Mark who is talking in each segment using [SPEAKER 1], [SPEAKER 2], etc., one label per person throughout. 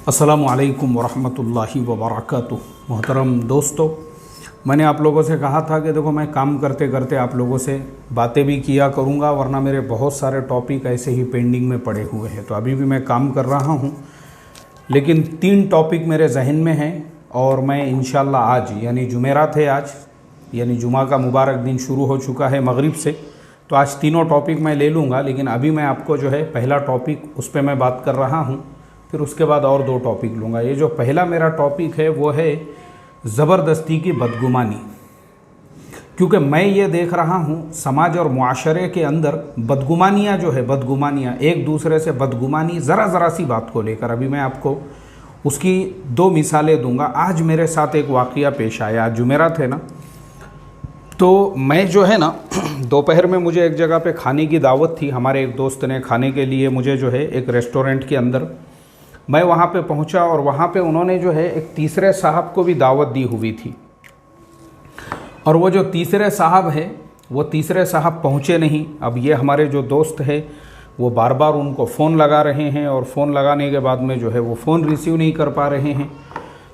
[SPEAKER 1] अस्सलामुअलैकुम वरहमतुल्लाहि वबरकातुहू। मोहतरम दोस्तों, मैंने आप लोगों से कहा था कि देखो मैं काम करते करते आप लोगों से बातें भी किया करूँगा, वरना मेरे बहुत सारे टॉपिक ऐसे ही पेंडिंग में पड़े हुए हैं। तो अभी भी मैं काम कर रहा हूँ, लेकिन 3 टॉपिक मेरे जहन में हैं और मैं इंशाल्लाह आज यानी जुमेरात है, आज यानी जुमा का मुबारक दिन शुरू हो चुका है मगरिब से, तो आज तीनों टॉपिक मैं ले लूँगा। लेकिन अभी मैं आपको जो है पहला टॉपिक उस पर मैं बात कर रहा हूँ, फिर उसके बाद और 2 टॉपिक लूँगा। ये जो पहला मेरा टॉपिक है वो है ज़बरदस्ती की बदगुमानी, क्योंकि मैं ये देख रहा हूँ समाज और मुआशरे के अंदर बदगुमानियाँ जो है, बदगुमानियाँ एक दूसरे से बदगुमानी ज़रा सी बात को लेकर, अभी मैं आपको उसकी 2 मिसालें दूंगा। आज मेरे साथ एक वाक़या पेश आया, आज जुमेरात है ना, तो मैं जो है ना दोपहर में मुझे एक जगह पे खाने की दावत थी, हमारे एक दोस्त ने खाने के लिए मुझे जो है एक रेस्टोरेंट के अंदर, मैं वहाँ पे पहुँचा और वहाँ पे उन्होंने जो है एक तीसरे साहब को भी दावत दी हुई थी। और वो जो तीसरे साहब है, वो तीसरे साहब पहुँचे नहीं। अब ये हमारे जो दोस्त है वो बार बार उनको फ़ोन लगा रहे हैं और फ़ोन लगाने के बाद में जो है वो फ़ोन रिसीव नहीं कर पा रहे हैं।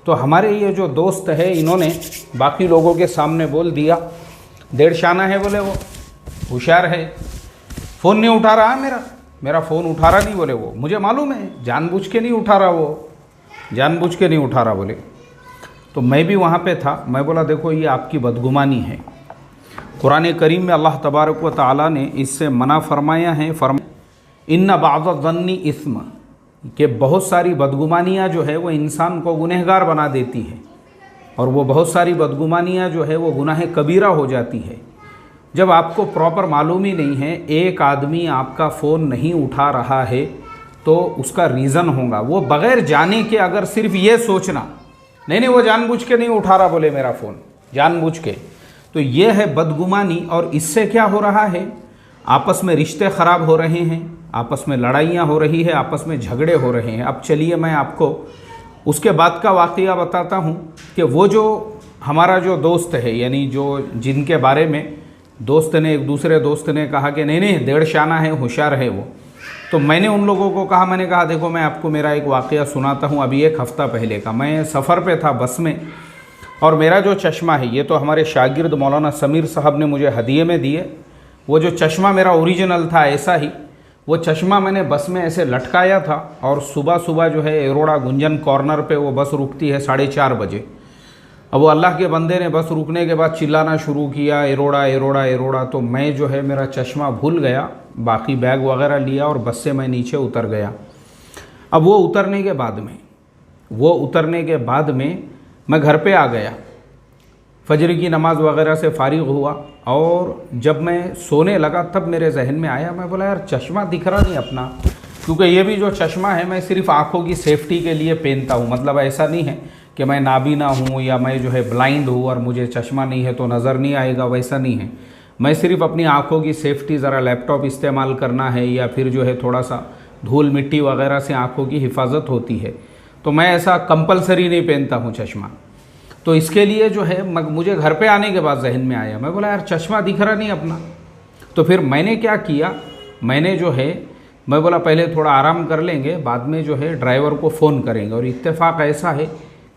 [SPEAKER 1] तो हमारे ये जो दोस्त है, इन्होंने बाकी लोगों के सामने बोल दिया, डेढ़ शाना है बोले, वो होशियार है, फ़ोन नहीं उठा रहा है, मेरा फ़ोन उठा रहा नहीं बोले, वो मुझे मालूम है जानबूझ के नहीं उठा रहा, वो जानबूझ के नहीं उठा रहा बोले। तो मैं भी वहाँ पे था, मैं बोला देखो ये आपकी बदगुमानी है। कुरान करीम में अल्लाह तबारक व तआला ने इससे मना फरमाया है, इन्ना बाज़-ज़न्नी इस्म, कि बहुत सारी बदगुमानियाँ जो है वो इंसान को गुनहगार बना देती है, और वो बहुत सारी बदगुमानियाँ जो है वो गुनाह कबीरा हो जाती है। जब आपको प्रॉपर मालूम ही नहीं है, एक आदमी आपका फ़ोन नहीं उठा रहा है तो उसका रीज़न होगा, वो बग़ैर जाने के अगर सिर्फ ये सोचना नहीं वो जानबूझ के नहीं उठा रहा बोले मेरा फ़ोन, जानबूझ के, तो ये है बदगुमानी। और इससे क्या हो रहा है, आपस में रिश्ते ख़राब हो रहे हैं, आपस में लड़ाइयाँ हो रही है, आपस में झगड़े हो रहे हैं। अब चलिए मैं आपको उसके बाद का वाक़या बताता हूँ कि वो जो हमारा जो दोस्त है, यानी जो जिनके बारे में दोस्त ने, एक दूसरे दोस्त ने कहा कि नहीं डेढ़ शाना है, होशियार है वो, तो मैंने उन लोगों को कहा, मैंने कहा देखो मैं आपको मेरा एक वाक़या सुनाता हूँ। अभी 1 हफ़्ता पहले का, मैं सफ़र पे था बस में, और मेरा जो चश्मा है, ये तो हमारे शागिर्द मौलाना समीर साहब ने मुझे हदिये में दिए। वो जो चश्मा मेरा ओरिजिनल था ऐसा ही, वो चश्मा मैंने बस में ऐसे लटकाया था, और सुबह सुबह जो है एरोड़ा गुंजन कॉर्नर पे वो बस रुकती है 4:30 बजे। अब वो अल्लाह के बंदे ने बस रुकने के बाद चिल्लाना शुरू किया, एरोड़ा एरोड़ा एरोड़ा। तो मैं जो है मेरा चश्मा भूल गया, बाकी बैग वगैरह लिया और बस से मैं नीचे उतर गया। अब वो उतरने के बाद में मैं घर पे आ गया, फजर की नमाज़ वगैरह से फारिग हुआ, और जब मैं सोने लगा तब मेरे जहन में आया, मैं बोला यार चश्मा दिख रहा नहीं अपना, क्योंकि ये भी जो चश्मा है मैं सिर्फ आँखों की सेफ्टी के लिए पहनता हूँ। मतलब ऐसा नहीं है कि मैं नाबीना हूँ या मैं जो है ब्लाइंड हूँ और मुझे चश्मा नहीं है तो नज़र नहीं आएगा, वैसा नहीं है। मैं सिर्फ अपनी आँखों की सेफ्टी, ज़रा लैपटॉप इस्तेमाल करना है या फिर जो है थोड़ा सा धूल मिट्टी वगैरह से आँखों की हिफाजत होती है, तो मैं ऐसा कंपलसरी नहीं पहनता हूँ चश्मा। तो इसके लिए जो है मुझे घर पे आने के बाद जहन में आया, मैं बोला यार चश्मा दिख रहा नहीं अपना। तो फिर मैंने क्या किया, मैंने जो है मैं बोला पहले थोड़ा आराम कर लेंगे, बाद में जो है ड्राइवर को फ़ोन करेंगे। और इत्तेफाक ऐसा है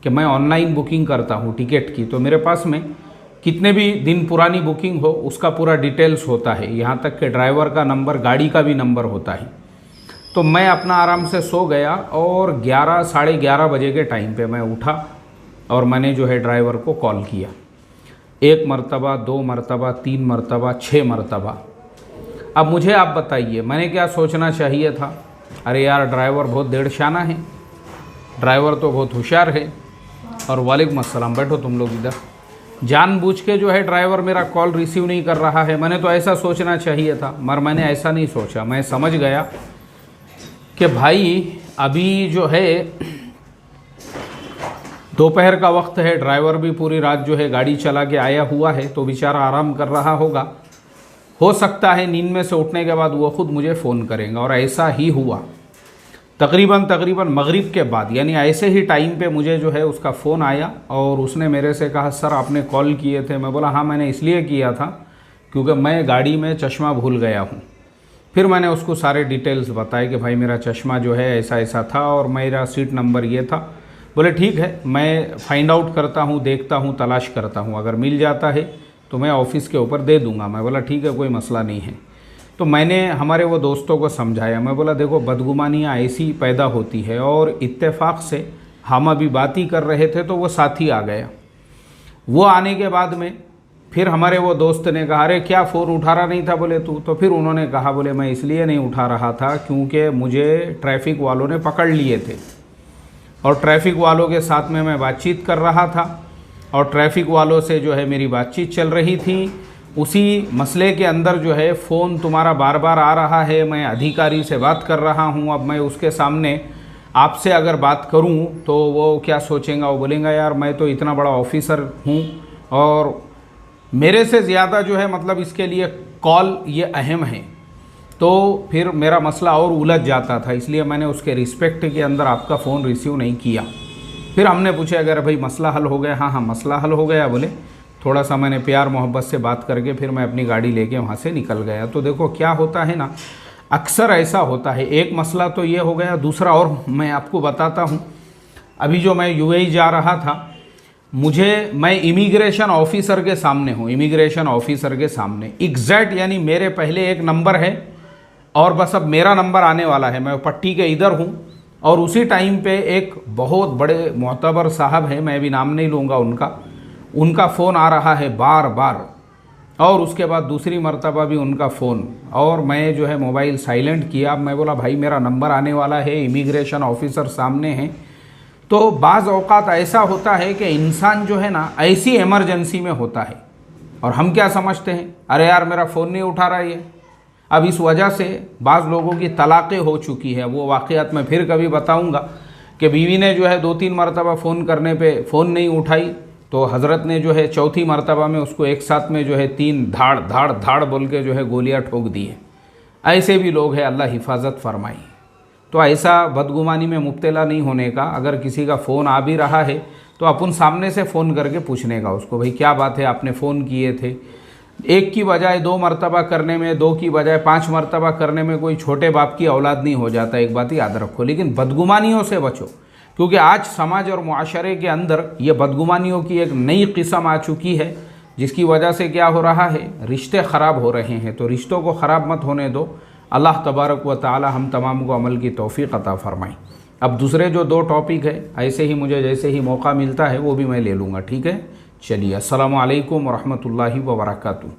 [SPEAKER 1] कि मैं ऑनलाइन बुकिंग करता हूँ टिकट की, तो मेरे पास में कितने भी दिन पुरानी बुकिंग हो उसका पूरा डिटेल्स होता है, यहाँ तक कि ड्राइवर का नंबर, गाड़ी का भी नंबर होता है। तो मैं अपना आराम से सो गया, और 11 साढ़े 11 बजे के टाइम पे मैं उठा और मैंने जो है ड्राइवर को कॉल किया, 1 मरतबा, 2 मरतबा, 3 मरतबा, 6 मरतबा। अब मुझे आप बताइए मैंने क्या सोचना चाहिए था, अरे यार ड्राइवर बहुत डेढ़ शाना है, ड्राइवर तो बहुत होशियार है, और वालेकुम अस्सलाम, बैठो तुम लोग इधर, जानबूझ के जो है ड्राइवर मेरा कॉल रिसीव नहीं कर रहा है। मैंने तो ऐसा सोचना चाहिए था, मगर मैंने ऐसा नहीं सोचा। मैं समझ गया कि भाई अभी जो है दोपहर का वक्त है, ड्राइवर भी पूरी रात जो है गाड़ी चला के आया हुआ है, तो बेचारा आराम कर रहा होगा, हो सकता है नींद में से उठने के बाद वो ख़ुद मुझे फ़ोन करेंगे। और ऐसा ही हुआ, तकरीबन मगरिब के बाद, यानी ऐसे ही टाइम पे मुझे जो है उसका फ़ोन आया, और उसने मेरे से कहा सर आपने कॉल किए थे। मैं बोला हाँ मैंने इसलिए किया था क्योंकि मैं गाड़ी में चश्मा भूल गया हूँ। फिर मैंने उसको सारे डिटेल्स बताए कि भाई मेरा चश्मा जो है ऐसा ऐसा था और मेरा सीट नंबर ये था। बोले ठीक है, मैं फाइंड आउट करता हूँ, देखता हूँ, तलाश करता हूँ, अगर मिल जाता है तो मैं ऑफिस के ऊपर दे दूँगा। मैं बोला ठीक है, कोई मसला नहीं है। तो मैंने हमारे वो दोस्तों को समझाया, मैं बोला देखो बदगुमानियाँ ऐसी पैदा होती है, और इत्तेफाक से हम अभी बात ही कर रहे थे तो वो साथी आ गया। वो आने के बाद में फिर हमारे वो दोस्त ने कहा अरे क्या फ़ोन उठा रहा नहीं था बोले तू। तो फिर उन्होंने कहा बोले मैं इसलिए नहीं उठा रहा था क्योंकि मुझे ट्रैफिक वालों ने पकड़ लिए थे, और ट्रैफिक वालों के साथ में मैं बातचीत कर रहा था, और ट्रैफिक वालों से जो है मेरी बातचीत चल रही थी। उसी मसले के अंदर जो है फ़ोन तुम्हारा बार बार आ रहा है, मैं अधिकारी से बात कर रहा हूँ, अब मैं उसके सामने आपसे अगर बात करूँ तो वो क्या सोचेंगे, वो बोलेंगे यार मैं तो इतना बड़ा ऑफिसर हूँ और मेरे से ज़्यादा जो है मतलब इसके लिए कॉल ये अहम है। तो फिर मेरा मसला और उलझ जाता था, इसलिए मैंने उसके रिस्पेक्ट के अंदर आपका फ़ोन रिसीव नहीं किया। फिर हमने पूछा अगर भाई मसला हल हो गया, हाँ हाँ मसला हल हो गया बोले। थोड़ा सा मैंने प्यार मोहब्बत से बात करके फिर मैं अपनी गाड़ी लेके वहाँ से निकल गया। तो देखो क्या होता है ना, अक्सर ऐसा होता है। एक मसला तो ये हो गया, दूसरा और मैं आपको बताता हूँ। अभी जो मैं यूएई जा रहा था, मैं इमिग्रेशन ऑफिसर के सामने हूँ, इमिग्रेशन ऑफिसर के सामने एग्जैक्ट, यानी मेरे पहले एक नंबर है और बस अब मेरा नंबर आने वाला है, मैं पट्टी के इधर हूँ। और उसी टाइम पे एक बहुत बड़े मोतबर साहब हैं, मैं भी नाम नहीं लूँगा उनका फ़ोन आ रहा है बार बार, और उसके बाद दूसरी मर्तबा भी उनका फ़ोन, और मैं जो है मोबाइल साइलेंट किया। मैं बोला भाई मेरा नंबर आने वाला है, इमिग्रेशन ऑफिसर सामने हैं। तो बाज़ औक़ात ऐसा होता है कि इंसान जो है ना ऐसी इमरजेंसी में होता है, और हम क्या समझते हैं अरे यार मेरा फ़ोन नहीं उठा रहा है ये। अब इस वजह से बाज़ लोगों की तलाक़ें हो चुकी है। वो वाक़यात मैं फिर कभी बताऊंगा कि बीवी ने जो है 2-3 मरतबा फ़ोन करने पे फ़ोन नहीं उठाई, तो हज़रत ने जो है चौथी मरतबा में उसको एक साथ में जो है 3 धाड़ धाड़ धाड़ बोल के जो है गोलियां ठोक दी है। ऐसे भी लोग हैं, अल्लाह हिफाजत फरमाई। तो ऐसा बदगुमानी में मुब्तला नहीं होने का। अगर किसी का फ़ोन आ भी रहा है तो अपन सामने से फ़ोन करके पूछने का उसको, भाई क्या बात है, आपने फ़ोन किए थे। एक की बजाय 2 मरतबा करने में, 2 की बजाय 5 मरतबा करने में कोई छोटे बाप की औलाद नहीं हो जाता, एक बात याद रखो। लेकिन बदगुमानियों से बचो, क्योंकि आज समाज और मुआशरे के अंदर ये बदगुमानियों की एक नई किस्म आ चुकी है, जिसकी वजह से क्या हो रहा है, रिश्ते ख़राब हो रहे हैं। तो रिश्तों को ख़राब मत होने दो। अल्लाह तबारक व ताला हम तमाम को अमल की तौफ़ीक़ अता फ़रमाए। अब दूसरे जो 2 टॉपिक है ऐसे ही मुझे जैसे ही मौका मिलता है वो भी मैं ले लूँगा, ठीक है। चलिए, अस्सलामु अलैकुम व रहमतुल्लाहि व बरकातुहू।